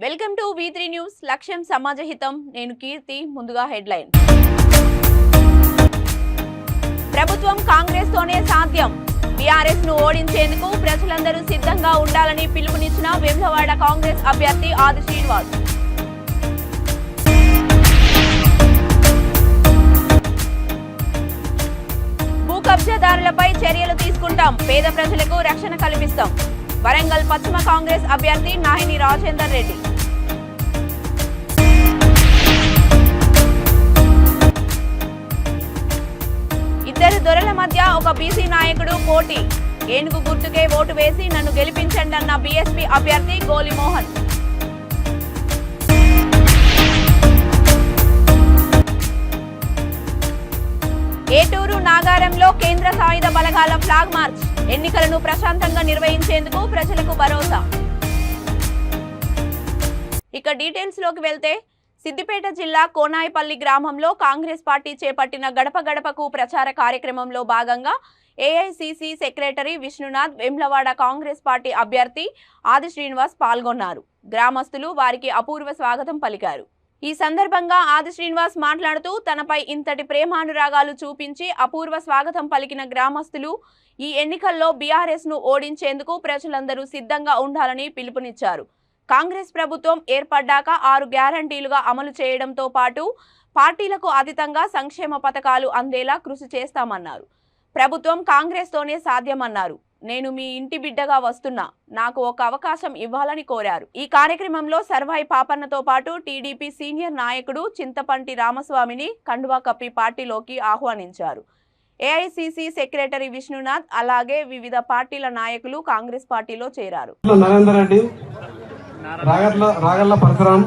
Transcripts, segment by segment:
Welcome to V3 news. లక్ష్యం సమాజహితం. నేను కీర్తి. ముందుగా హెడ్లైన్. ప్రభుత్వం కాంగ్రెస్ తోనే సాధ్యం. బీఆర్ఎస్ ను ఓడించేందుకు ప్రజలందరూ సిద్ధంగా ఉండాలని పిలుపునిచ్చిన వేములవాడ కాంగ్రెస్ అభ్యర్థి ఆది శ్రీనివాస్. భూ కబ్జాదారులపై చర్యలు తీసుకుంటాం. పేద ప్రజలకు రక్షణ కల్పిస్తాం. వరంగల్ పశ్చిమ కాంగ్రెస్ అభ్యర్థి నాహిని రాజేందర్ రెడ్డి. ఇద్దరు దొరల మధ్య ఒక బీసీ నాయకుడు పోటీ. ఏనుగు గుర్తుకే ఓటు వేసి నన్ను గెలిపించండి అన్న బీఎస్పీ అభ్యర్థి గోలిమోహన్. ఏటూరు నాగారంలో కేంద్ర సాయుధ బలగాల ఫ్లాగ్ మార్చ్. ఎన్నికలను ప్రశాంతంగా నిర్వహించేందుకు ప్రజలకు భరోసా. ఇక డీటెయిల్స్ లోకి వెళ్తే, సిద్దిపేట జిల్లా కోనాయిపల్లి గ్రామంలో కాంగ్రెస్ పార్టీ చేపట్టిన గడప గడపకు ప్రచార కార్యక్రమంలో భాగంగా AICC secretary Vishnunath, Vemulawada Congress party అభ్యర్థి ఆది శ్రీనివాస్ పాల్గొన్నారు. గ్రామస్తులు వారికి అపూర్వ స్వాగతం పలికారు. ఈ సందర్భంగా ఆది శ్రీనివాస్ మాట్లాడుతూ, తనపై ఇంతటి ప్రేమానురాగాలు చూపించి అపూర్వ స్వాగతం పలికిన గ్రామస్తులు ఈ ఎన్నికల్లో బీఆర్ఎస్ ను ఓడించేందుకు ప్రజలందరూ సిద్ధంగా ఉండాలని పిలుపునిచ్చారు. కాంగ్రెస్ ప్రభుత్వం ఏర్పడ్డాక 6 గ్యారంటీలుగా అమలు చేయడంతో పాటు పార్టీలకు అతీతంగా సంక్షేమ పథకాలు అందేలా కృషి చేస్తామన్నారు. ప్రభుత్వం కాంగ్రెస్ తోనే సాధ్యమన్నారు. నేను మీ ఇంటి బిడ్డగా వస్తున్నా, నాకు ఒక అవకాశం ఇవ్వాలని కోరారు. ఈ కార్యక్రమంలో సర్వాయి పాపన్నతో పాటు టీడీపీ సీనియర్ నాయకుడు చింతపంటి రామస్వామిని కండువా కప్పి పార్టీలోకి ఆహ్వానించారు. ఏఐసిసి సెక్రటరీ విష్ణునాథ్, అలాగే వివిధ పార్టీల నాయకులు కాంగ్రెస్ పార్టీలో చేరారు. నరేందర్ రెడ్డి, రాగల్ల పరశురాం,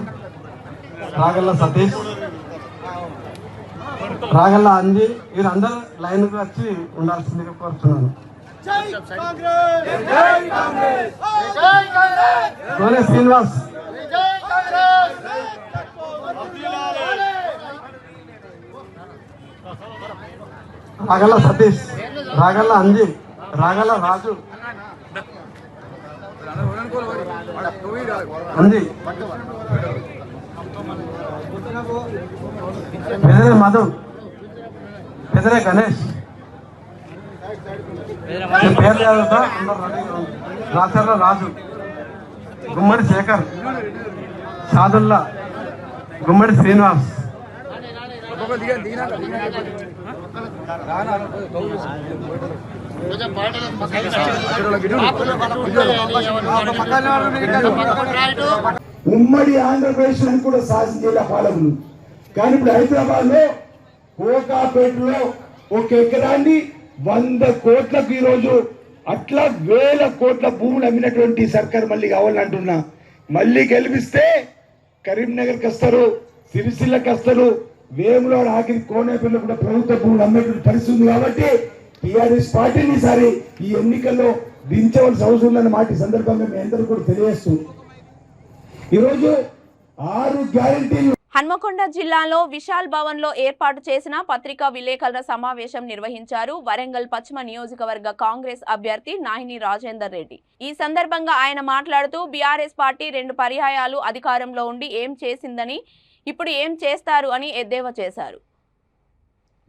రాగల్ల సతీష్, రాగల్ల అంజి, వీరందరూ లైన్ వచ్చి ఉండాల్సిందిగా కోరుతున్నాను. శ్రీనివాస్, రాగల్ల సతీష్, రాగల్ల అంజి, రాగల్ల రాజు, అంజి, పెదరే మధు, పెదరే గణేష్, పేర్లు చదువుతా రాచర్ల రాజు, గుమ్మడి శేఖర్, షాదుల్లా, గుమ్మడి శ్రీనివాస్, ఉమ్మడి ఆంధ్రప్రదేశ్ కూడా సాధించేలా పాలకులు. కానీ ఇప్పుడు హైదరాబాద్ లో కోకాపేటలో ఒక ఎకరాన్ని 100 కోట్లకు ఈరోజు అట్లా 1000 కోట్ల భూములు అమ్మినటువంటి సర్కార్ మళ్ళీ కావాలంటున్నా. మళ్ళీ గెలిపిస్తే కరీంనగర్కి వస్తారు, సిరిసిల్లకి వస్తారు, వేములవాడ ఆఖరి కోనేపల్లిలో కూడా ప్రభుత్వ భూములు అమ్మేటువంటి పరిస్థితి ఉంది. కాబట్టి టీఆర్ఎస్ పార్టీని ఈసారి ఈ ఎన్నికల్లో దించవలసిన అవసరం ఉందన్న మాట ఈ సందర్భంగా మీ అందరూ కూడా తెలియజేస్తూ, ఈరోజు 6 గ్యారెంటీలు. హన్మకొండ జిల్లాలో విశాల్ భవన్ లో ఏర్పాటు చేసిన పత్రికా విలేకరుల సమావేశం నిర్వహించారు వరంగల్ పశ్చిమ నియోజకవర్గ కాంగ్రెస్ అభ్యర్థి నాహిని రాజేందర్ రెడ్డి. ఈ సందర్భంగా ఆయన మాట్లాడుతూ, బీఆర్ఎస్ పార్టీ 2 పర్యాయాలు అధికారంలో ఉండి ఏం చేసిందని, ఇప్పుడు ఏం చేస్తారు అని ఎద్దేవా చేశారు.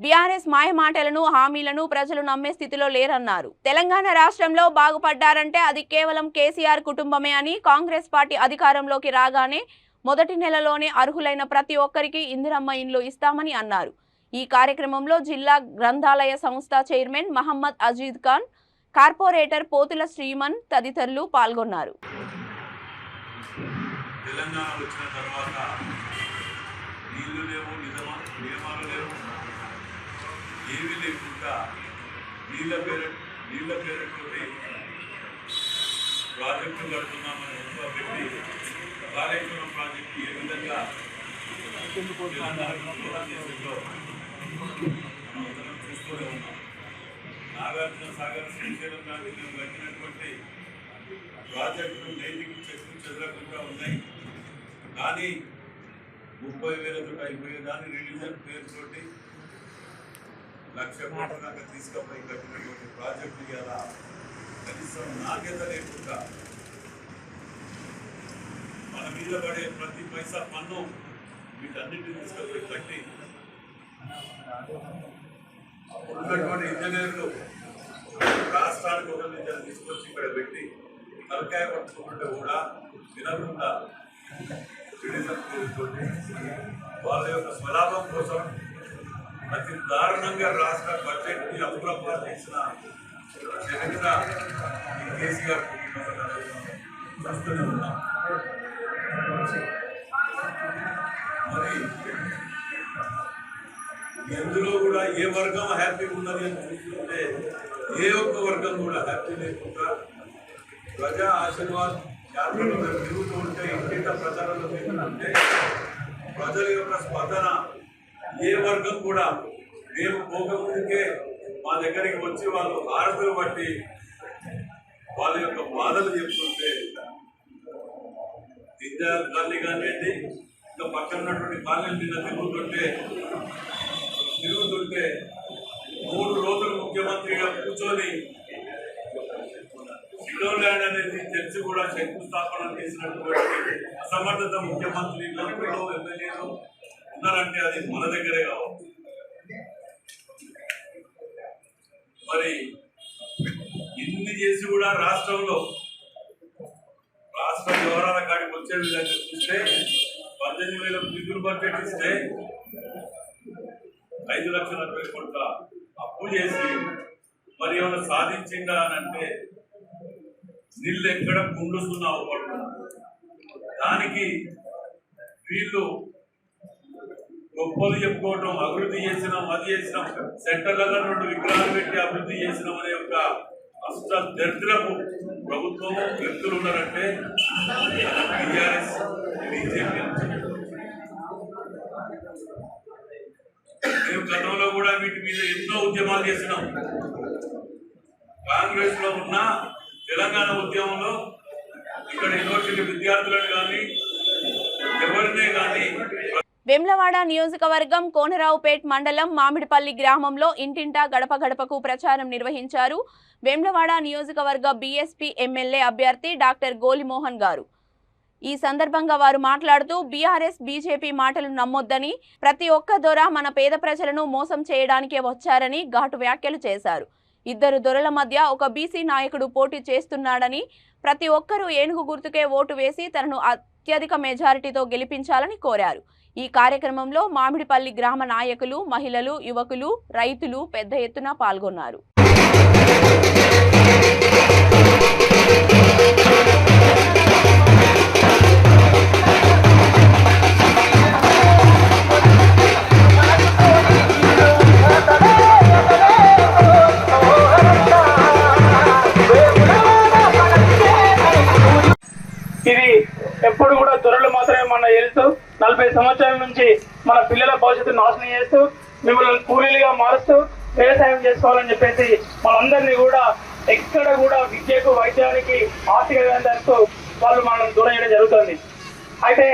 బీఆర్ఎస్ మాయమాటలను, హామీలను ప్రజలు నమ్మే స్థితిలో లేరన్నారు. తెలంగాణ రాష్ట్రంలో బాగుపడ్డారంటే అది కేవలం కేసీఆర్ కుటుంబమే అని, కాంగ్రెస్ పార్టీ అధికారంలోకి రాగానే మొదటి నెలలోనే అర్హులైన ప్రతి ఒక్కరికి ఇందిరమ్మ ఇండ్లు ఇస్తామని అన్నారు. ఈ కార్యక్రమంలో జిల్లా గ్రంథాలయ సంస్థ చైర్మన్ మహమ్మద్ అజీద్ ఖాన్, కార్పొరేటర్ పోతుల శ్రీమన్ తదితరులు పాల్గొన్నారు. కాళేశ్వరం ప్రాజెక్టు ఏ విధంగా చూస్తూనే ఉన్నాం. నాగార్జున సాగర్ శ్రీశైలం లాంటి మేము కట్టినటువంటి ప్రాజెక్టులు నేటికి చెక్కు చెదరకుండా ఉన్నాయి. కానీ 30,000తో అయిపోయేదాన్ని రిలీజన్ పేరుతోటి 1,00,000 కోట్ల దాకా తీసుకుపోయి కట్టినటువంటి ప్రాజెక్టులు ఇలా కనీసం నాణ్యత లేకుండా మన మీద పడే ప్రతి పైసా పన్ను వీటన్నిటిని తీసుకొని కట్టి ఉన్నటువంటి ఇంజనీర్లు రాష్ట్రానికి ఒక నిజాలు తీసుకొచ్చి ఇక్కడ పెట్టి తలకాయ పట్టుకుంటుంటే కూడా వినకుండా వాళ్ళ యొక్క స్వలాభం కోసం అతి దారుణంగా రాష్ట్ర బడ్జెట్ ని అప్రూవ్ చేసిన చరిత్ర కేసీఆర్ చూస్తూనే ఉన్నాం. మరి ఎందులో కూడా ఏ వర్గం హ్యాపీగా ఉన్నది అని చూస్తుంటే ఏ ఒక్క వర్గం కూడా హ్యాపీ లేకుండా ప్రజా ఆశీర్వాద్ యాత్రలో తిరుగుతూ ఉంటే ఇంటింట ప్రచారంలో తిరుగుతుంటే ప్రజల యొక్క స్పందన ఏ వర్గం కూడా మేము పోకముందుకే మా దగ్గరికి వచ్చి వాళ్ళు ఆడతలు బట్టి వాళ్ళ యొక్క బాధలు చెప్తుంటే విద్యా కాలనీ కానివ్వండి ఇంకా పక్కన ఉన్నటువంటి కాలనీలు నిన్న తిరుగుతుంటే 3 రోజులు ముఖ్యమంత్రిగా కూర్చొని సిడోల్యాండ్ అనేది తెలిసి కూడా శంకుస్థాపన చేసినటువంటి అసమర్థత ముఖ్యమంత్రి మంత్రులు ఎమ్మెల్యేలు ఉన్నారంటే అది మన దగ్గరే కావచ్చు. మరి ఇన్ని చేసి కూడా రాష్ట్రంలో రాష్ట్ర వివరాల కాడికి వచ్చే విధంగా చూస్తే 18,000 నిధులు బడ్జెట్ ఇస్తే 5,40,000 కోట్ల అప్పు చేసి మరి ఏమైనా సాధించిందా అని అంటే నీళ్ళు ఎక్కడ కుండుస్తున్నావు పడుతున్నా. దానికి వీళ్ళు గొప్పలు చెప్పుకోవటం, అభివృద్ధి చేసినాం, అది చేసినాం, సెంటర్లలో 2 విగ్రహాలు పెట్టి అభివృద్ధి చేసినాం అనే యొక్క అష్ట దరిద్రపు ప్రభుత్వం వ్యక్తులు ఉన్నారంటే టీఆర్ఎస్ బీజేపీ. మేము గతంలో కూడా వీటి మీద ఎన్నో ఉద్యమాలు చేసినాం. కాంగ్రెస్ లో ఉన్న తెలంగాణ ఉద్యమంలో ఇక్కడ యూనివర్సిటీ విద్యార్థులను కానీ ఎవరినే కానీ వేములవాడ నియోజకవర్గం కోనరావుపేట్ మండలం మామిడిపల్లి గ్రామంలో ఇంటింటా గడప గడపకు ప్రచారం నిర్వహించారు. వేములవాడ నియోజకవర్గ బీఎస్పీ ఎమ్మెల్యే అభ్యర్థి డాక్టర్ గోలిమోహన్ గారు. ఈ సందర్భంగా వారు మాట్లాడుతూ బీఆర్ఎస్ బీజేపీ మాటలు నమ్మొద్దని, ప్రతి ఒక్క దొర మన పేద ప్రజలను మోసం చేయడానికే వచ్చారని ఘాటు వ్యాఖ్యలు చేశారు. 2 దొరల మధ్య ఒక బీసీ నాయకుడు పోటీ చేస్తున్నాడని, ప్రతి ఒక్కరూ ఏనుగు గుర్తుకే ఓటు వేసి తనను అత్యధిక మెజారిటీతో గెలిపించాలని కోరారు. ఈ కార్యక్రమంలో మామిడిపల్లి గ్రామ నాయకులు, మహిళలు, యువకులు, రైతులు పెద్ద ఎత్తున పాల్గొన్నారు. ఇది ఎప్పుడు కూడా దొరలు మాత్రమే మన వెళ్తూ 40 సంవత్సరాల నుంచి మన పిల్లల భవిష్యత్తును నాశనం చేస్తూ మిమ్మల్ని కూలీలుగా మారుస్తూ వ్యవసాయం చేసుకోవాలని చెప్పేసి మనందరినీ కూడా ఎక్కడ కూడా విద్యకు, వైద్యానికి, ఆర్థిక వ్యవహారాలకు వాళ్ళు మనం దూరం చేయడం జరుగుతుంది. అయితే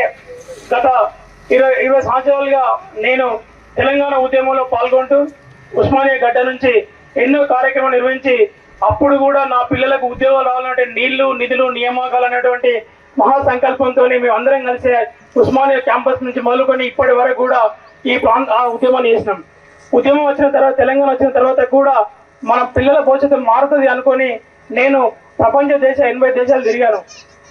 గత 20 సంవత్సరాలుగా నేను తెలంగాణ ఉద్యమంలో పాల్గొంటూ ఉస్మానియా గడ్డ నుంచి ఎన్నో కార్యక్రమాలు నిర్వహించి అప్పుడు కూడా నా పిల్లలకు ఉద్యోగాలు రావాలంటే నీళ్లు, నిధులు, నియామకాలు అనేటువంటి మహాసంకల్పంతో మేము అందరం కలిసి ఉస్మానియా క్యాంపస్ నుంచి మొదలుకొని ఇప్పటి వరకు కూడా ఆ ఉద్యమాన్ని చేసినాం. ఉద్యమం వచ్చిన తర్వాత, తెలంగాణ వచ్చిన తర్వాత కూడా మన పిల్లల భవిష్యత్తు మారుతుంది అనుకొని నేను ప్రపంచ 80 దేశాలు తిరిగాను.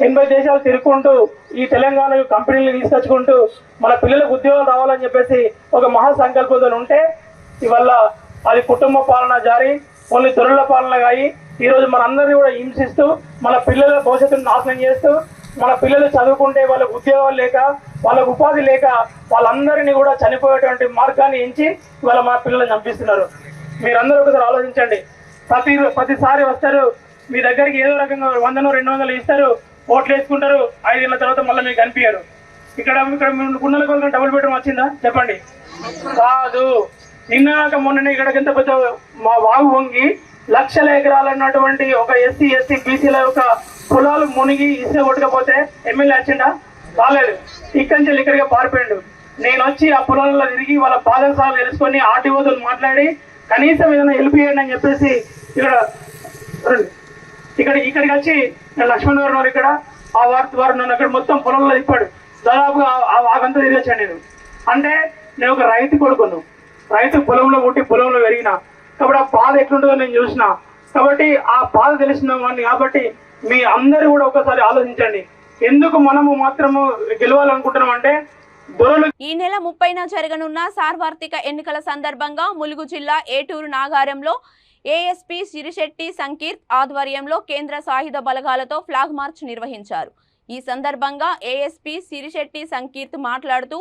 80 దేశాలు తిరుగుకుంటూ ఈ తెలంగాణ కంపెనీలు తీసుకొచ్చుకుంటూ మన పిల్లలకు ఉద్యోగాలు రావాలని చెప్పేసి ఒక మహాసంకల్పంతో ఉంటే ఇవల్ల అది కుటుంబ పాలన జారి ఓన్లీ దొరల పాలన అయి ఈరోజు మనందరినీ కూడా హింసిస్తూ మన పిల్లల భవిష్యత్తును నాశనం చేస్తూ మన పిల్లలు చదువుకుంటే వాళ్ళకు ఉద్యోగాలు లేక, వాళ్ళకు ఉపాధి లేక వాళ్ళందరినీ కూడా చనిపోయేటువంటి మార్గాన్ని ఎంచి ఇవాళ మన పిల్లల్ని చంపిస్తున్నారు. మీరందరూ ఒకసారి ఆలోచించండి. ప్రతిసారి వస్తారు మీ దగ్గరికి ఏదో రకంగా 100-200 ఇస్తారు, ఓట్లు వేసుకుంటారు, 5 ఏళ్ళ తర్వాత మళ్ళీ మీకు కనిపించారు. ఇక్కడ గుండెల కొలక డబుల్ బెడ్రూమ్ వచ్చిందా చెప్పండి? కాదు. నిన్నాక మొన్ననే ఇక్కడ ఎంత పెద్ద మా వాగు వంగి లక్షల ఎకరాలు అన్నటువంటి ఒక ఎస్సీ బీసీల యొక్క పొలాలు మునిగి ఇసుక కొట్టకపోతే ఎమ్మెల్యే వచ్చిండా? రాలేదు. ఇక్కడి నుంచి ఇక్కడికి పారిపోయిండు. నేను వచ్చి ఆ పొలాలలో తిరిగి వాళ్ళ బాధల సార్లు తెలుసుకొని ఆర్టీఓతో మాట్లాడి కనీసం ఏదైనా హెల్ప్ చేయండి అని చెప్పేసి ఇక్కడికి వచ్చి లక్ష్మణ్ గారు ఇక్కడ వారు నన్ను అక్కడ మొత్తం పొలంలో తిప్పాడు. దాదాపుగా ఆ వాగంతా తిరిగొచ్చాను నేను. అంటే నేను ఒక రైతు కొడుకును, రైతు పొలంలో పుట్టి పొలంలో పెరిగిన కాబట్టి ఆ బాధ ఎట్లుంటుందో నేను చూసిన కాబట్టి ఆ బాధ తెలిసిన వాడిని. కాబట్టి మీ అందరూ కూడా ఒకసారి ఆలోచించండి, ఎందుకు మనము మాత్రము గెలవాలనుకుంటున్నాం అంటే దొరలు. ఈ నెల 30న జరగనున్న సార్వత్రిక ఎన్నికల సందర్భంగా ములుగు జిల్లా ఏటూరు నాగారంలో ఏఎస్పీ సిరిశెట్టి సంకీర్త్ ఆధ్వర్యంలో కేంద్ర సాయుధ బలగాలతో ఫ్లాగ్ మార్చ్ నిర్వహించారు. ఈ సందర్భంగా ఏఎస్పీ సిరిశెట్టి సంకీర్త్ మాట్లాడుతూ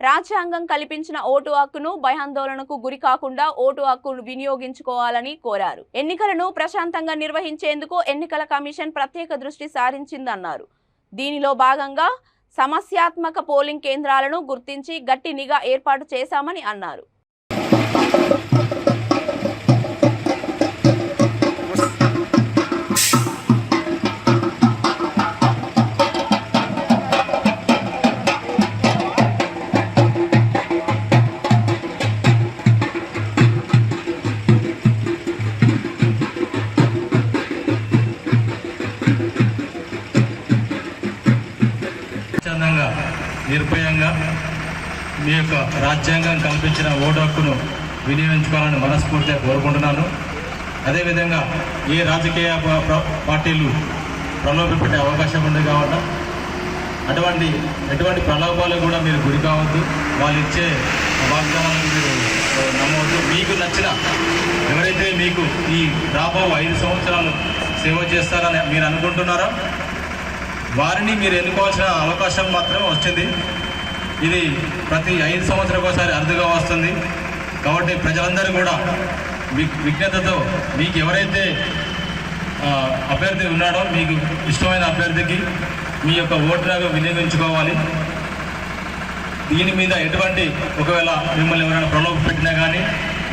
రాజ్యాంగం కల్పించిన ఓటు హక్కును భయాందోళనకు గురి కాకుండా ఓటు హక్కును వినియోగించుకోవాలని కోరారు. ఎన్నికలను ప్రశాంతంగా నిర్వహించేందుకు ఎన్నికల కమిషన్ ప్రత్యేక దృష్టి సారించిందన్నారు. దీనిలో భాగంగా సమస్యాత్మక పోలింగ్ కేంద్రాలను గుర్తించి గట్టి నిఘా ఏర్పాటు చేశామని అన్నారు. స్వచ్ఛందంగా నిర్భయంగా మీ యొక్క రాజ్యాంగం కల్పించిన ఓటు హక్కును వినియోగించుకోవాలని మనస్ఫూర్తిగా కోరుకుంటున్నాను. అదేవిధంగా ఏ రాజకీయ పార్టీలు ప్రలోభపెట్టే అవకాశం ఉంది కాబట్టి ఎటువంటి ప్రలోభాలు కూడా మీరు గురి కావద్దు. వాళ్ళు ఇచ్చే వాగ్దానాలను మీరు నమ్మవద్దు. మీకు నచ్చిన ఎవరైతే మీకు ఈ రాబో 5 సంవత్సరాలు సేవ చేస్తారని మీరు అనుకుంటున్నారో వారిని మీరు ఎన్నుకోవాల్సిన అవకాశం మాత్రం వచ్చింది. ఇది ప్రతి 5 సంవత్సరాలకు ఒకసారి అరుదుగా వస్తుంది. కాబట్టి ప్రజలందరూ కూడా విజ్ఞతతో మీకు ఎవరైతే అభ్యర్థి ఉన్నాడో మీకు ఇష్టమైన అభ్యర్థికి మీ యొక్క ఓటును వినియోగించుకోవాలి. దీని మీద ఎటువంటి ఒకవేళ మిమ్మల్ని ఎవరైనా ప్రలోభ పెట్టినా కానీ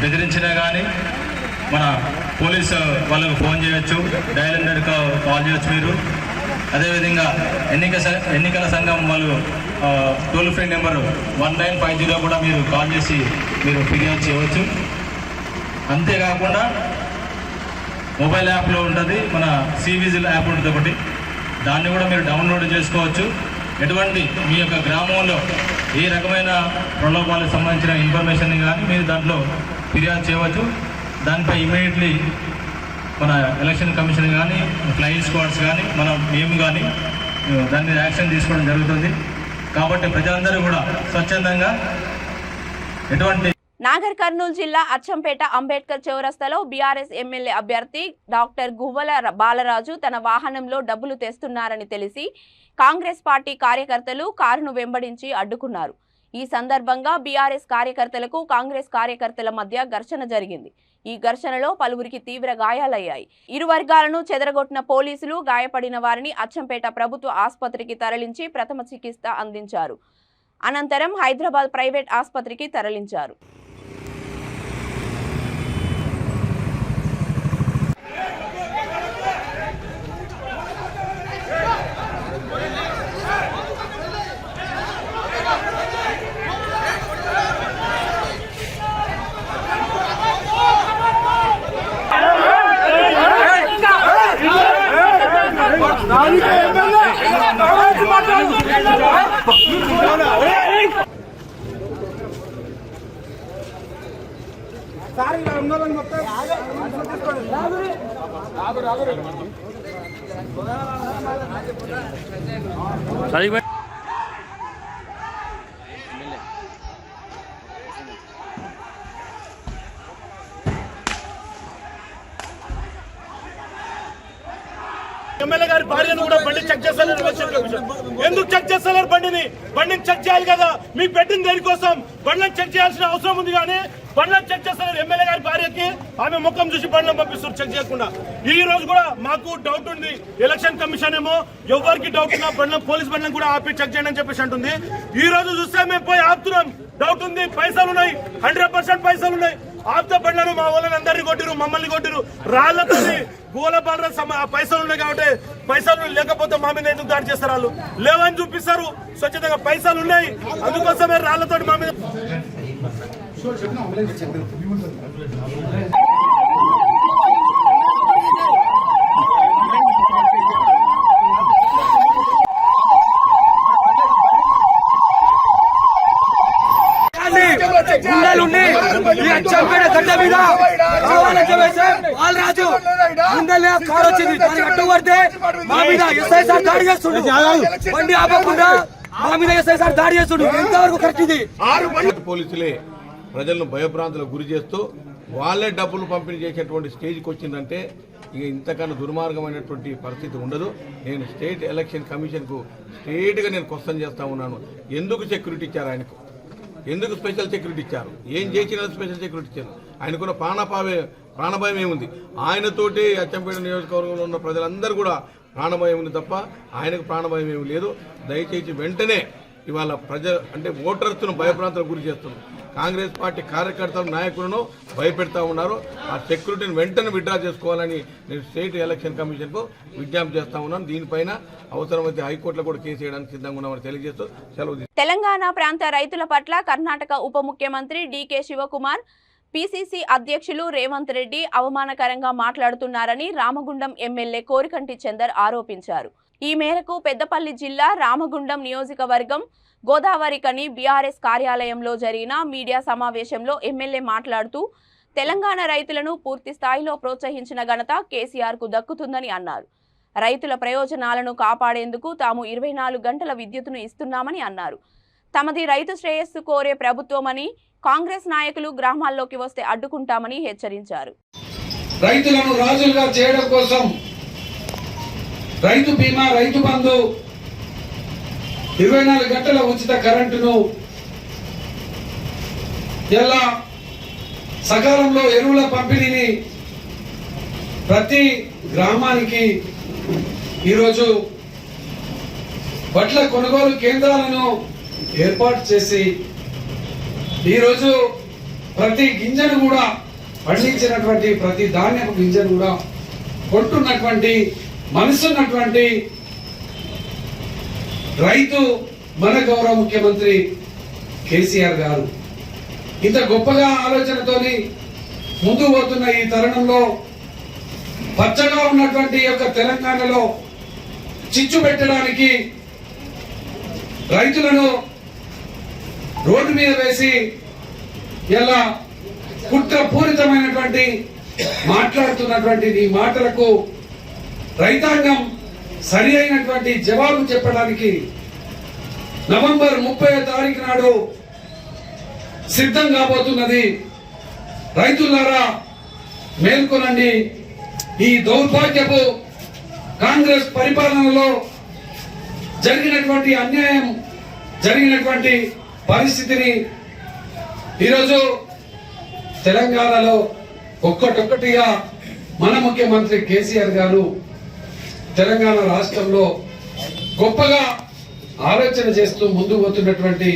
బెదిరించినా కానీ మన పోలీసు వాళ్ళకు ఫోన్ చేయొచ్చు, డయల్ 100 కాల్ చేయొచ్చు మీరు. అదేవిధంగా ఎన్నికల సంఘం వాళ్ళు టోల్ ఫ్రీ నెంబరు 1950 కూడా మీరు కాల్ చేసి మీరు ఫిర్యాదు చేయవచ్చు. అంతేకాకుండా మొబైల్ యాప్లో ఉంటుంది, మన సివిజిల్ యాప్ ఉంటుంది ఒకటి, దాన్ని కూడా మీరు డౌన్లోడ్ చేసుకోవచ్చు. ఎటువంటి మీ యొక్క గ్రామంలో ఏ రకమైన ప్రలోభాలకు సంబంధించిన ఇన్ఫర్మేషన్ కానీ మీరు దాంట్లో ఫిర్యాదు చేయవచ్చు. దానిపై ఇమీడియట్లీ మన ఎలక్షన్ కమిషన్ కానీ ఫ్లయింగ్ స్క్వాడ్స్ కానీ మేము కానీ దాని మీద యాక్షన్ తీసుకోవడం జరుగుతుంది. కాబట్టి ప్రజలందరూ కూడా స్వచ్ఛందంగా ఎటువంటి. నాగర్ కర్నూలు జిల్లా అచ్చంపేట అంబేద్కర్ చౌరస్తాలో బీఆర్ఎస్ ఎమ్మెల్యే అభ్యర్థి డాక్టర్ గువ్వల బాలరాజు తన వాహనంలో డబ్బులు తెస్తున్నారని తెలిసి కాంగ్రెస్ పార్టీ కార్యకర్తలు కారును వెంబడించి అడ్డుకున్నారు. ఈ సందర్భంగా బీఆర్ఎస్ కార్యకర్తలకు కాంగ్రెస్ కార్యకర్తల మధ్య ఘర్షణ జరిగింది. ఈ ఘర్షణలో పలువురికి తీవ్ర గాయాలయ్యాయి. ఇరు వర్గాలను చెదరగొట్టిన పోలీసులు గాయపడిన వారిని అచ్చంపేట ప్రభుత్వ ఆసుపత్రికి తరలించి ప్రథమ చికిత్స అందించారు. అనంతరం హైదరాబాద్ ప్రైవేట్ ఆసుపత్రికి తరలించారు. ఎమ్మెల్యే గారి భార్యను కూడా బండి చెక్ చేస్తలేరు ఎలక్షన్ కమిషన్. ఎందుకు చెక్ చేస్తలేరు? బండిని చెక్ చేయాలి కదా. మీ పెట్టిన దేనికోసం బండ్లను చెక్ చేయాల్సిన అవసరం ఉంది. కానీ బండ్లను చెక్ చేస్తలేరు. ఎమ్మెల్యే గారి భార్యకి ఆమె ముఖం చూసి బండ్లను పంపిస్తారు చెక్ చేయకుండా. ఈ రోజు కూడా మాకు డౌట్ ఉంది. ఎలక్షన్ కమిషన్ ఏమో ఎవరికి డౌట్ ఉన్నా బండ్లను పోలీస్ బండ్లను కూడా ఆపి చెక్ చేయండి అని చెప్పేసి అంటుంది. ఈ రోజు చూస్తే మేము పోయి ఆపుతున్నాం. డౌట్ ఉంది, పైసలు ఉన్నాయి, 100% పైసలు ఉన్నాయి. ఆప్త బండ్లను మా వాళ్ళని అందరినీ కొట్టిరు, మమ్మల్ని కొట్టిరు రాళ్లతో. గోల బాల పైసలు ఉన్నాయి కాబట్టి పైసలు లేకపోతే మా మీద ఎందుకు దాడి చేస్తారు? వాళ్ళు లేవని చూపిస్తారు. స్వచ్ఛతంగా పైసలు ఉన్నాయి, అందుకోసమే రాళ్లతో మా మీద. గుండెలుండి ఈ అచ్చంపేట గడ్డ మీద రాజు గుండెలే కారు వచ్చింది దానికి అడ్డుపడితే మా మీద ఎస్ఐ సార్ దాడి చేస్తుండు బండి ఆపకుండా మా మీద ఎస్ఐ సార్ దాడి చేస్తుండు ఎంతవరకు కరెక్ట్ ఇది పోలీసులే ప్రజలను భయభ్రాంతులకు గురి చేస్తూ వాళ్ళే డబ్బులు పంపిణీ చేసేటువంటి స్టేజ్కి వచ్చిందంటే ఇక ఇంతకన్నా దుర్మార్గమైనటువంటి పరిస్థితి ఉండదు. నేను స్టేట్ ఎలక్షన్ కమిషన్కు స్ట్రేట్గా నేను క్వశ్చన్ చేస్తా ఉన్నాను. ఎందుకు సెక్యూరిటీ ఇచ్చారు ఆయనకు? ఎందుకు స్పెషల్ సెక్యూరిటీ ఇచ్చారు? ఏం చేసిన స్పెషల్ సెక్యూరిటీ ఇచ్చారు? ఆయనకున్న ప్రాణభయం ఏముంది? ఆయనతోటి అచ్చంపేట నియోజకవర్గంలో ఉన్న ప్రజలందరూ కూడా ప్రాణభయం ఉంది తప్ప ఆయనకు ప్రాణభయం ఏమి లేదు. దయచేసి వెంటనే ఇవాళ అంటే ఓటర్స్ను భయభ్రాంతులకు గురి చేస్తున్నారు. కాంగ్రెస్ పార్టీ కార్యకర్తలు నాయకులను భయపెడతా ఉన్నారు. ఆ సెక్యూరిటీని వెంటనే విత్డ్రా చేసుకోవాలని నేను స్టేట్ ఎలక్షన్ కమిషన్కు విజ్ఞప్తి చేస్తా ఉన్నాను. దీనిపైన అవసరమైతే హైకోర్టులో కూడా కేసు వేయడానికి సిద్ధంగా ఉన్నామని తెలియజేస్తూ సెలవు. తెలంగాణ ప్రాంత రైతుల పట్ల కర్ణాటక ఉప ముఖ్యమంత్రి డీకే శివకుమార్, పీసీసీ అధ్యక్షులు రేవంత్ రెడ్డి అవమానకరంగా మాట్లాడుతున్నారని రామగుండం ఎమ్మెల్యే కోరికంటి చందర్ ఆరోపించారు. ఈ మేరకు పెద్దపల్లి జిల్లా రామగుండం నియోజకవర్గం గోదావరికని బీఆర్ఎస్ కార్యాలయంలో జరిగిన మీడియా సమావేశంలో ఎమ్మెల్యే మాట్లాడుతూ తెలంగాణ రైతులను పూర్తి స్థాయిలో ప్రోత్సహించిన ఘనత కేసీఆర్కు దక్కుతుందని అన్నారు. రైతుల ప్రయోజనాలను కాపాడేందుకు తాము 24 గంటల విద్యుత్తును ఇస్తున్నామని అన్నారు. తమది రైతు శ్రేయస్సు కోరే ప్రభుత్వమని, కాంగ్రెస్ నాయకులు గ్రామాల్లోకి వస్తే అడ్డుకుంటామని హెచ్చరించారు. రైతులను రాజులుగా చేయడం కోసం రైతు బీమా, రైతు బంధు, 24 గంటల ఉచిత కరెంటును, ఎలా సకాలంలో ఎరువుల పంపిణీని ప్రతి గ్రామానికి ఈరోజు వడ్ల కొనుగోలు కేంద్రాలను ఏర్పాటు చేసి ఈరోజు ప్రతి గింజను కూడా పండించినటువంటి ప్రతి ధాన్యపు గింజను కూడా కొంటున్నటువంటి మనసున్నటువంటి రైతు మన గౌరవ ముఖ్యమంత్రి కేసీఆర్ గారు ఇంత గొప్పగా ఆలోచనతోని ముందు పోతున్న ఈ తరుణంలో పచ్చగా ఉన్నటువంటి యొక్క తెలంగాణలో చిచ్చు పెట్టడానికి రైతులను రోడ్డు మీద వేసి ఇలా కుట్రపూరితమైనటువంటి మాట్లాడుతున్నటువంటి ఈ మాటలకు రైతాంగం సరి అయినటువంటి జవాబు చెప్పడానికి నవంబర్ 30వ తారీఖు నాడు సిద్ధం కాబోతున్నది. రైతులారా మేల్కొనండి. ఈ దౌర్భాగ్యపు కాంగ్రెస్ పరిపాలనలో జరిగినటువంటి అన్యాయం, జరిగినటువంటి పరిస్థితిని ఈరోజు తెలంగాణలో ఒక్కటొక్కటిగా మన ముఖ్యమంత్రి కేసీఆర్ గారు తెలంగాణ రాష్ట్రంలో గొప్పగా ఆలోచన చేస్తూ ముందు పోతున్నటువంటి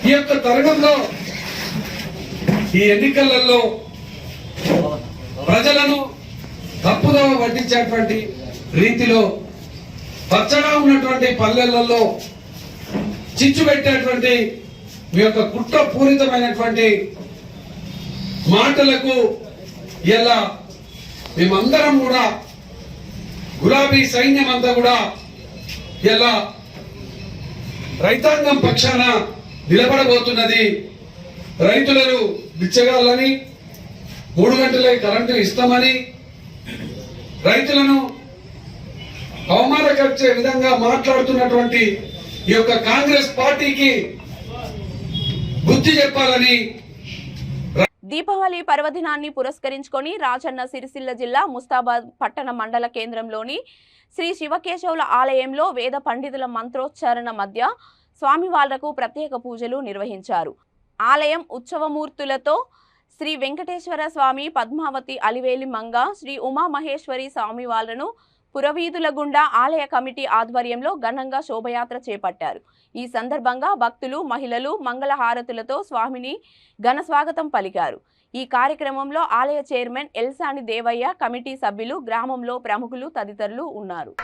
ఈ యొక్క తరుణంలో ఈ ఎన్నికలలో ప్రజలను తప్పుదోవ పట్టించేటువంటి రీతిలో పచ్చగా ఉన్నటువంటి పల్లెలలో చిచ్చు పెట్టేటువంటి మీ యొక్క కుట్రపూరితమైనటువంటి మాటలకు ఇలా మేమందరం కూడా గులాబీ సైన్యం అంతా కూడా ఇలా రైతాంగం పక్షాన నిలబడబోతున్నది. రైతులను బిచ్చగాళ్ళని 3 గంటలే కరెంటు ఇస్తామని రైతులను అవమానపరిచే విధంగా మాట్లాడుతున్నటువంటి ఈ యొక్క కాంగ్రెస్ పార్టీకి బుద్ధి చెప్పాలని. దీపావళి పర్వదినాన్ని పురస్కరించుకొని రాజన్న సిరిసిల్ల జిల్లా ముస్తాబాద్ పట్టణ మండల కేంద్రంలోని శ్రీ శివకేశవుల ఆలయంలో వేద పండితుల మంత్రోచ్చారణ మధ్య స్వామివార్లకు ప్రత్యేక పూజలు నిర్వహించారు. ఆలయం ఉత్సవమూర్తులతో శ్రీ వెంకటేశ్వర స్వామి, పద్మావతి అలివేలి మంగ, శ్రీ ఉమామహేశ్వరి స్వామివార్లను పురవీధుల గుండా ఆలయ కమిటీ ఆధ్వర్యంలో ఘనంగా శోభయాత్ర చేపట్టారు. ఈ సందర్భంగా భక్తులు, మహిళలు మంగళహారతులతో స్వామిని ఘన స్వాగతం పలికారు. ఈ కార్యక్రమంలో ఆలయ చైర్మన్ ఎల్సాని దేవయ్య, కమిటీ సభ్యులు, గ్రామంలో ప్రముఖులు తదితరులు ఉన్నారు.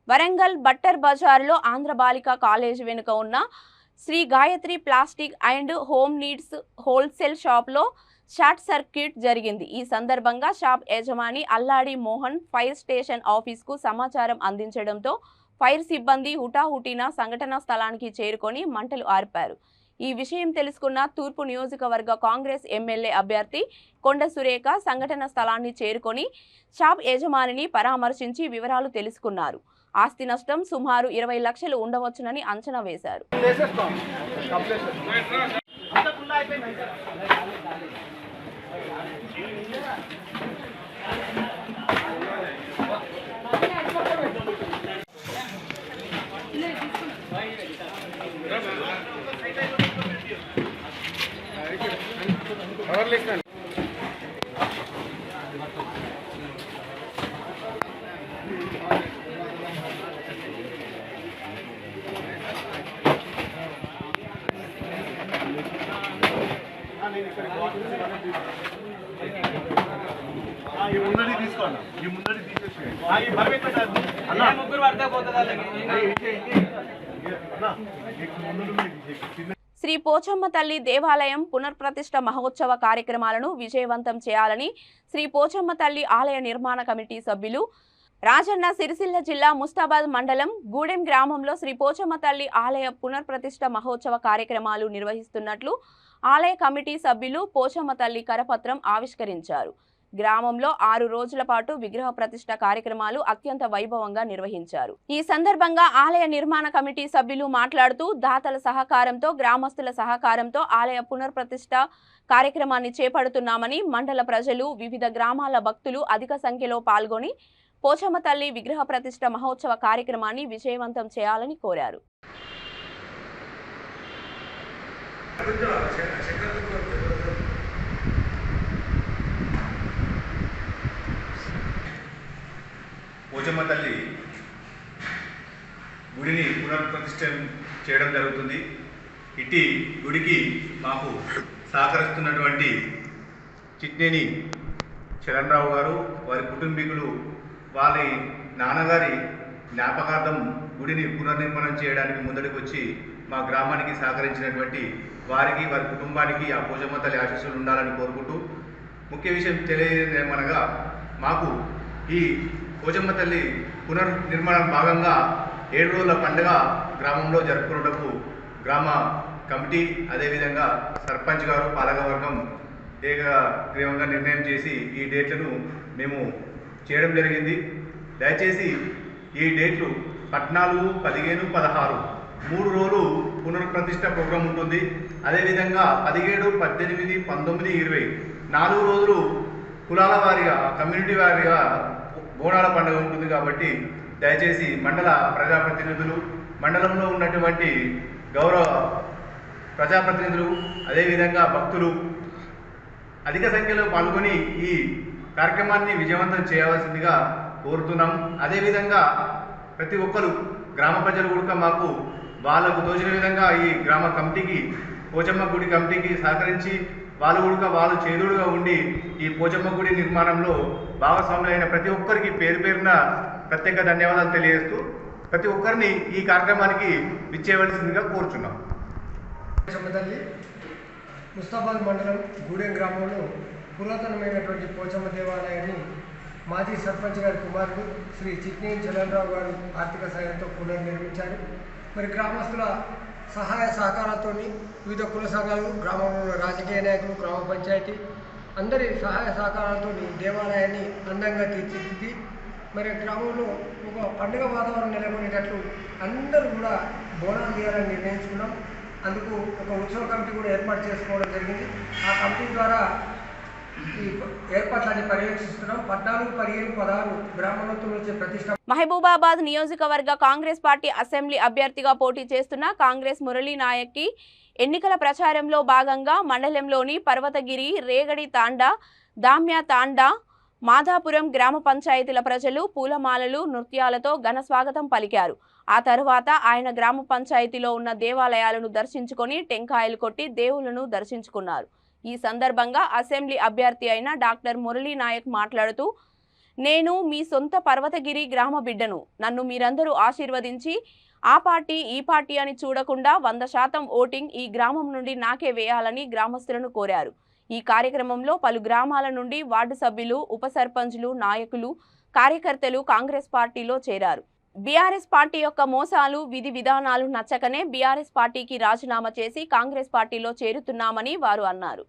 వరంగల్ బట్టర్ బజార్లో ఆంధ్ర బాలిక కాలేజ్ వెనుక ఉన్న Shri Gayatri plastic and home needs wholesale షాప్లో షార్ట్ సర్క్యూట్ జరిగింది. ఈ సందర్భంగా షాప్ యజమాని అల్లాడి మోహన్ ఫైర్ స్టేషన్ ఆఫీస్కు సమాచారం అందించడంతో ఫైర్ సిబ్బంది హుటాహుటిన సంఘటనా స్థలానికి చేరుకొని మంటలు ఆర్పారు. ఈ విషయం తెలుసుకున్న తూర్పు నియోజకవర్గ కాంగ్రెస్ ఎమ్మెల్యే అభ్యర్థి కొండ సురేఖ సంఘటన స్థలాన్ని చేరుకొని షాప్ యజమానిని పరామర్శించి వివరాలు తెలుసుకున్నారు. ఆస్తి నష్టం సుమారు 20 లక్షలు ఉండవచ్చునని అంచనా వేశారు. శ్రీ పోచమ్మ తల్లి దేవాలయం పునర్ప్రతిష్ఠ మహోత్సవ కార్యక్రమాలను విజయవంతం చేయాలని శ్రీ పోచమ్మ తల్లి ఆలయ నిర్మాణ కమిటీ సభ్యులు రాజన్న సిరిసిల్ల జిల్లా ముస్తాబాద్ మండలం గూడెం గ్రామంలో శ్రీ పోచమ్మ తల్లి ఆలయ పునర్ప్రతిష్ఠ మహోత్సవ కార్యక్రమాలు నిర్వహిస్తున్నట్లు ఆలయ కమిటీ సభ్యులు పోచమ్మ తల్లి కరపత్రం ఆవిష్కరించారు. గ్రామంలో 6 రోజుల పాటు విగ్రహ ప్రతిష్ఠ కార్యక్రమాలు అత్యంత వైభవంగా నిర్వహించారు. ఈ సందర్భంగా ఆలయ నిర్మాణ కమిటీ సభ్యులు మాట్లాడుతూ దాతల సహకారంతో గ్రామస్తుల సహకారంతో ఆలయ పునర్ప్రతిష్ఠ కార్యక్రమాన్ని చేపడుతున్నామని, మండల ప్రజలు వివిధ గ్రామాల భక్తులు అధిక సంఖ్యలో పాల్గొని పోచమ్మ తల్లి విగ్రహ ప్రతిష్ఠ మహోత్సవ కార్యక్రమాన్ని విజయవంతం చేయాలని కోరారు. పోచమ్మ తల్లి గుడిని పునర్ప్రతిష్ఠ చేయడం జరుగుతుంది. ఇటీ గుడికి మాకు సహకరిస్తున్నటువంటి చిట్నేని చరణరావు గారు, వారి కుటుంబీకులు, వారి నాన్నగారి జ్ఞాపకార్థం గుడిని పునర్నిర్మాణం చేయడానికి ముందడికి వచ్చి మా గ్రామానికి సహకరించినటువంటి వారికి, వారి కుటుంబానికి ఆ పోచమ్మ తల్లి ఆశీస్సులు ఉండాలని కోరుకుంటూ, ముఖ్య విషయం తెలియజేయమనగా మాకు ఈ పోచమ్మ తల్లి పునర్నిర్మాణం భాగంగా 7 రోజుల పండుగ గ్రామంలో జరుపుకున్నటకు గ్రామ కమిటీ అదేవిధంగా సర్పంచ్ గారు, పాలకవర్గం ఏకగ్రీవంగా నిర్ణయం చేసి ఈ డేట్లను మేము చేయడం జరిగింది. దయచేసి ఈ డేట్లు 14, 15, 16 3 రోజులు పునర్ప్రతిష్ఠ ప్రోగ్రాం ఉంటుంది. అదేవిధంగా 17, 18, 19, 20 4 రోజులు కులాల వారిగా కమ్యూనిటీ వారిగా బోనాల పండుగ ఉంటుంది. కాబట్టి దయచేసి మండల ప్రజాప్రతినిధులు, మండలంలో ఉన్నటువంటి గౌరవ ప్రజాప్రతినిధులు, అదేవిధంగా భక్తులు అధిక సంఖ్యలో పాల్గొని ఈ కార్యక్రమాన్ని విజయవంతం చేయవలసిందిగా కోరుతున్నాం. అదేవిధంగా ప్రతి ఒక్కరు గ్రామ ప్రజలు కూడా మాకు వాళ్ళకు తోచిన విధంగా ఈ గ్రామ కమిటీకి, పోచమ్మ గుడి కమిటీకి సహకరించి వాళ్ళు చేదుడుగా ఉండి ఈ పోచమ్మ గుడి నిర్మాణంలో భాగస్వాములైన ప్రతి ఒక్కరికి పేరు పేరున ప్రత్యేక ధన్యవాదాలు తెలియజేస్తూ ప్రతి ఒక్కరిని ఈ కార్యక్రమానికి విచ్చేయవలసిందిగా కోరుచున్నాం. ముస్తాబాద్ మండలం గూడెం గ్రామంలో పురాతనమైనటువంటి పోచమ్మ దేవాలయాన్ని మాజీ సర్పంచ్ గారి కుమారుడు శ్రీ చిట్నేని చలనరావు గారు ఆర్థిక సాయంతో పునర్నిర్మించారు. మరి గ్రామస్తుల సహాయ సహకారాలతో వివిధ కుల సంఘాలు, గ్రామంలో రాజకీయ నాయకులు, గ్రామ పంచాయతీ అందరి సహాయ సహకారాలతో దేవాలయాన్ని అందంగా తీర్చిదిద్ది మరి గ్రామంలో ఒక పండుగ వాతావరణం నెలకొనేటట్లు అందరూ కూడా బోనాలు తీయాలని నిర్ణయించుకున్నాం. అందుకు ఒక ఉత్సవ కమిటీ కూడా ఏర్పాటు చేసుకోవడం జరిగింది. ఆ కమిటీ ద్వారా ఈ ఏర్పాట్లని పర్యవేక్షిస్తున్నాం. 14, 15, 16 గ్రామంలో వచ్చే ప్రతిష్ట. మహబూబాబాద్ నియోజకవర్గ కాంగ్రెస్ పార్టీ అసెంబ్లీ అభ్యర్థిగా పోటీ చేస్తున్న కాంగ్రెస్ మురళీ నాయక్కి ఎన్నికల ప్రచారంలో భాగంగా మండలంలోని పర్వతగిరి, రేగడి తాండా, దామ్యా తాండా, మాధాపురం గ్రామ పంచాయతీల ప్రజలు పూలమాలలు, నృత్యాలతో ఘన స్వాగతం పలికారు. ఆ తరువాత ఆయన గ్రామ పంచాయతీలో ఉన్న దేవాలయాలను దర్శించుకొని టెంకాయలు కొట్టి దేవుళ్లను దర్శించుకున్నారు. ఈ సందర్భంగా అసెంబ్లీ అభ్యర్థి అయిన డాక్టర్ మురళీ నాయక్ మాట్లాడుతూ, నేను మీ సొంత పర్వతగిరి గ్రామ బిడ్డను. నన్ను మీరందరూ ఆశీర్వదించి ఆ పార్టీ ఈ పార్టీ అని చూడకుండా 100% ఓటింగ్ ఈ గ్రామం నుండి నాకే వేయాలని గ్రామస్తులను కోరారు. ఈ కార్యక్రమంలో పలు గ్రామాల నుండి వార్డు సభ్యులు, ఉప సర్పంచులు, నాయకులు, కార్యకర్తలు కాంగ్రెస్ పార్టీలో చేరారు. బీఆర్ఎస్ పార్టీ యొక్క మోసాలు, విధి విధానాలు నచ్చకనే బీఆర్ఎస్ పార్టీకి రాజీనామా చేసి కాంగ్రెస్ పార్టీలో చేరుతున్నామని వారు అన్నారు.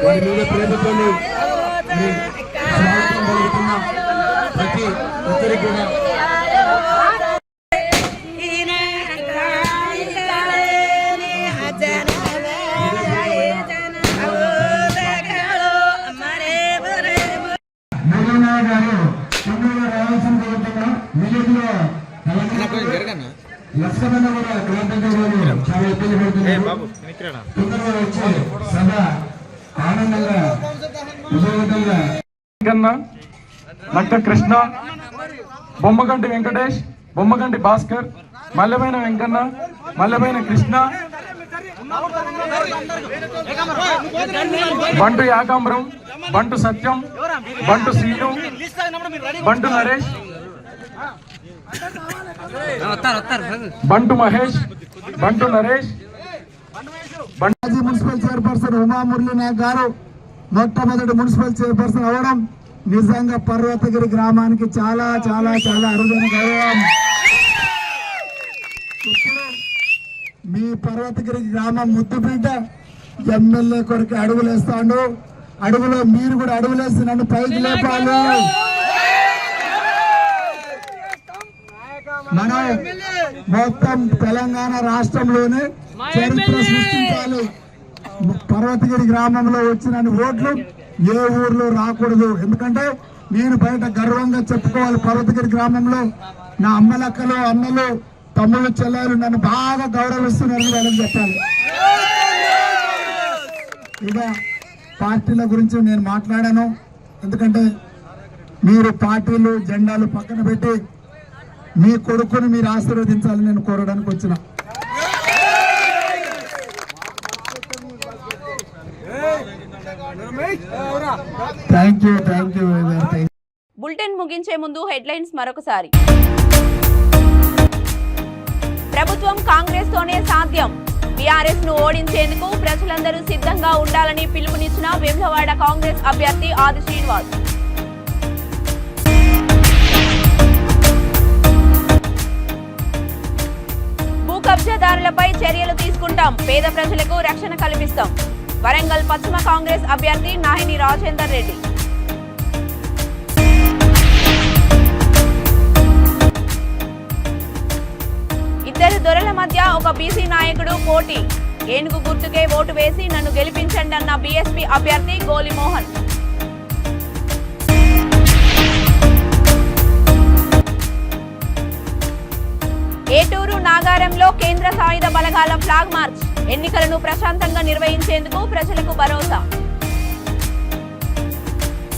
వారి మీద ప్రేమతో స్వాగతం పలుకుతున్న ప్రతి ఒక్కరికి కూడా గారు తొందరగా రావాల్సిన కోరుతున్నా. విలేజ్లో లక్షమైన కూడా గ్రామ పంచాయతీలో చాలా ఇబ్బంది పడుతున్నారు. తొందరగా వచ్చి సభ ఆనందంగా విజయవంతంగా నక్క కృష్ణ, బొమ్మగంటి వెంకటేష్, బొమ్మగంటి భాస్కర్, మల్లెమైన వెంకన్న, మల్లెమైన కృష్ణ, బంటు యాకాంబరం, బంటు సత్యం, బంటు శ్రీను, బంటు నరేష్, బంటు మహేష్, బంటు నరేష్. మాజీ మున్సిపల్ చైర్పర్సన్ ఉమా మురళీ నాయక్ గారు మొట్టమొదటి మున్సిపల్ చైర్పర్సన్ అవడం నిజంగా పర్వతగిరి గ్రామానికి చాలా చాలా చాలా అరుదైన గౌరవం. ఇప్పుడు మీ పర్వతగిరి గ్రామం ముద్దుబిడ్డ ఎమ్మెల్యే కొరకు అడుగులేస్తాడు. అడుగులో మీరు కూడా అడుగులేసి నన్ను పైకి లేపాలి. మనం మొత్తం తెలంగాణ రాష్ట్రంలోనే చరిత్ర సృష్టించాలి. పర్వతగిరి గ్రామంలో వచ్చిన ఓట్లు ఏ ఊర్లో రాకూడదు. ఎందుకంటే నేను బయట గర్వంగా చెప్పుకోవాలి, పర్వతగిరి గ్రామంలో నా అమ్మలక్కలు, అన్నలు, తమ్ముళ్ళు, చెల్లెలు నన్ను బాగా గౌరవిస్తున్నారు వాళ్ళని చెప్పాలి. ఇక పార్టీల గురించి నేను మాట్లాడాను. ఎందుకంటే మీరు పార్టీలు, జెండాలు పక్కన పెట్టి మీ కొడుకుని మీరు ఆశీర్వదించాలని నేను కోరడానికి వచ్చిన. బులెటిన్ ముగించే ముందు హెడ్లైన్స్ మరొకసారి. ప్రభుత్వం కాంగ్రెస్ తోనే సాధ్యం. బీఆర్ఎస్ ను ఓడించేందుకు ప్రజలందరూ సిద్ధంగా ఉండాలని పిలుపునిచ్చిన వేములవాడ కాంగ్రెస్ అభ్యర్థి ఆది శ్రీనివాస్. ఆదుకుంటాం, పేద ప్రజలకు రక్షణ కల్పిస్తాం. వరంగల్ పశ్చిమ కాంగ్రెస్ అభ్యర్థి నాహిని రాజేందర్ రెడ్డి. ఇద్దరు దొరల మధ్య ఒక బీసీ నాయకుడు పోటీ. ఏనుగు గుర్తుకే ఓటు వేసి నన్ను గెలిపించండి అన్న బీఎస్పీ అభ్యర్థి గోలి మోహన్. ఏటూరు నాగారంలో కేంద్ర సాయుధ బలగాల ఫ్లాగ్ మార్చ్. ఎన్నికలను ప్రశాంతంగా నిర్వహించేందుకు ప్రజలకు భరోసా.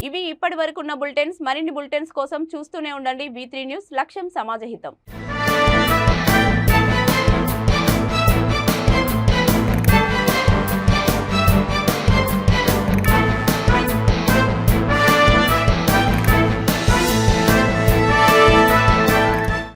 ఇవి ఇప్పటి వరకున్న బులెటిన్స్. మరిన్ని బులెటిన్స్ కోసం చూస్తూనే ఉండండి V3 న్యూస్. లక్ష్యం సమాజహితం.